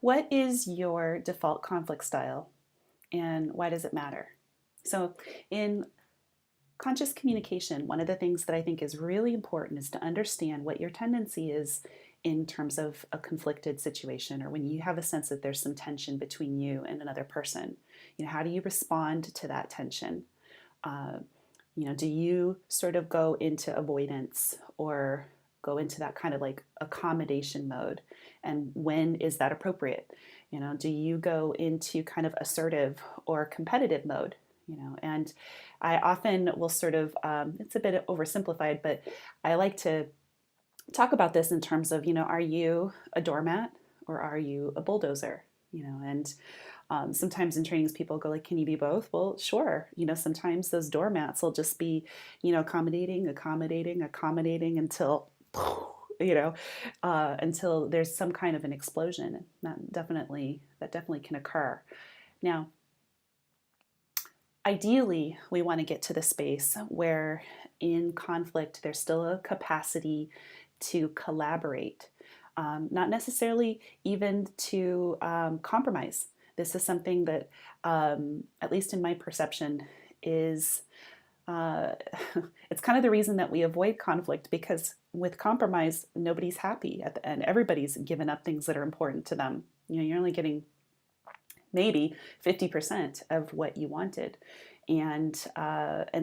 What is your default conflict style and why does it matter? So, in conscious communication, one of the things that I think is really important is to understand what your tendency is in terms of a conflicted situation or when you have a sense that there's some tension between you and another person. How do you respond to that tension? Uh, do you sort of go into avoidance or go into that kind of like accommodation mode? And when is that appropriate? Do you go into kind of assertive or competitive mode? And I often will sort of, it's a bit oversimplified, but I like to talk about this in terms of, are you a doormat or are you a bulldozer? And sometimes in trainings people go like, can you be both? Well, sure. Sometimes those doormats will just be, accommodating until, until there's some kind of an explosion. That definitely can occur. Now, ideally, we want to get to the space where in conflict, there's still a capacity to collaborate, not necessarily even to compromise. This is something that, at least in my perception, is it's kind of the reason that we avoid conflict, because with compromise, nobody's happy at the end. Everybody's given up things that are important to them. You're only getting maybe 50% of what you wanted. And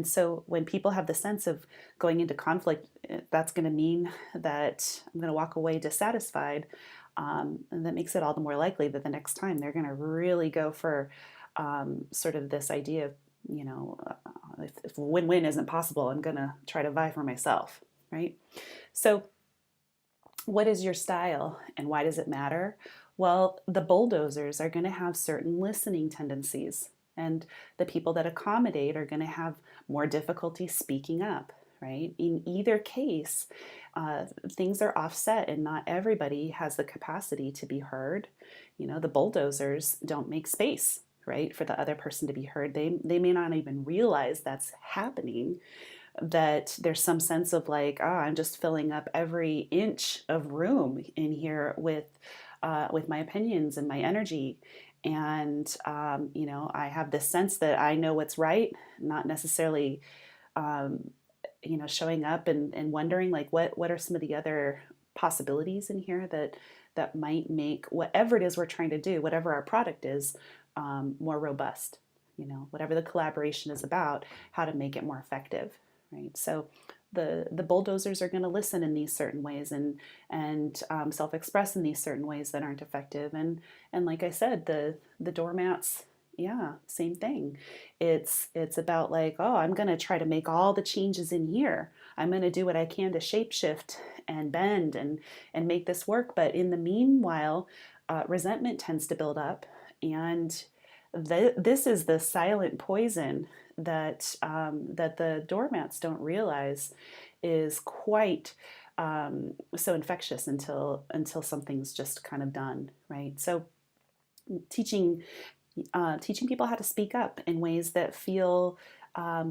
so when people have the sense of going into conflict, that's going to mean that I'm going to walk away dissatisfied. And that makes it all the more likely that the next time they're going to really go for sort of this idea of, if win-win isn't possible, I'm going to try to vie for myself, right? So what is your style and why does it matter? Well, the bulldozers are going to have certain listening tendencies, and the people that accommodate are going to have more difficulty speaking up, right? In either case, things are offset, and not everybody has the capacity to be heard. The bulldozers don't make space, right, for the other person to be heard. They may not even realize that's happening, that there's some sense of like, oh, I'm just filling up every inch of room in here with my opinions and my energy. And, I have this sense that I know what's right, not necessarily, um, showing up and wondering like, what are some of the other possibilities in here that might make whatever it is we're trying to do, whatever our product is, more robust. Whatever the collaboration is about, how to make it more effective, right? So the bulldozers are going to listen in these certain ways and self-express in these certain ways that aren't effective. And like I said, the doormats, yeah, same thing. It's about like, oh, I'm going to try to make all the changes in here. I'm going to do what I can to shapeshift and bend and make this work. But in the meanwhile, resentment tends to build up, and this is the silent poison that the doormats don't realize is quite so infectious until something's just kind of done, right? So teaching teaching people how to speak up in ways that feel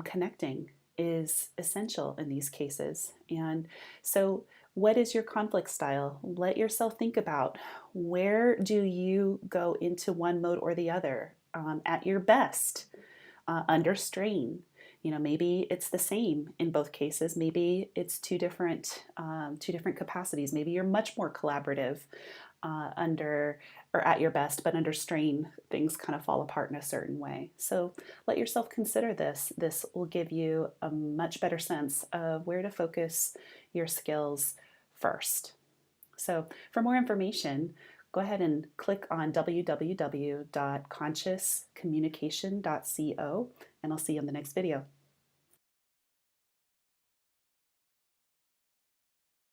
connecting is essential in these cases. And so, what is your conflict style? Let yourself think about, where do you go into one mode or the other at your best, under strain. Maybe it's the same in both cases. Maybe it's two different capacities. Maybe you're much more collaborative under or at your best, but under strain, things kind of fall apart in a certain way. So let yourself consider this. This will give you a much better sense of where to focus your skills first. So for more information, go ahead and click on www.consciouscommunication.co, and I'll see you in the next video.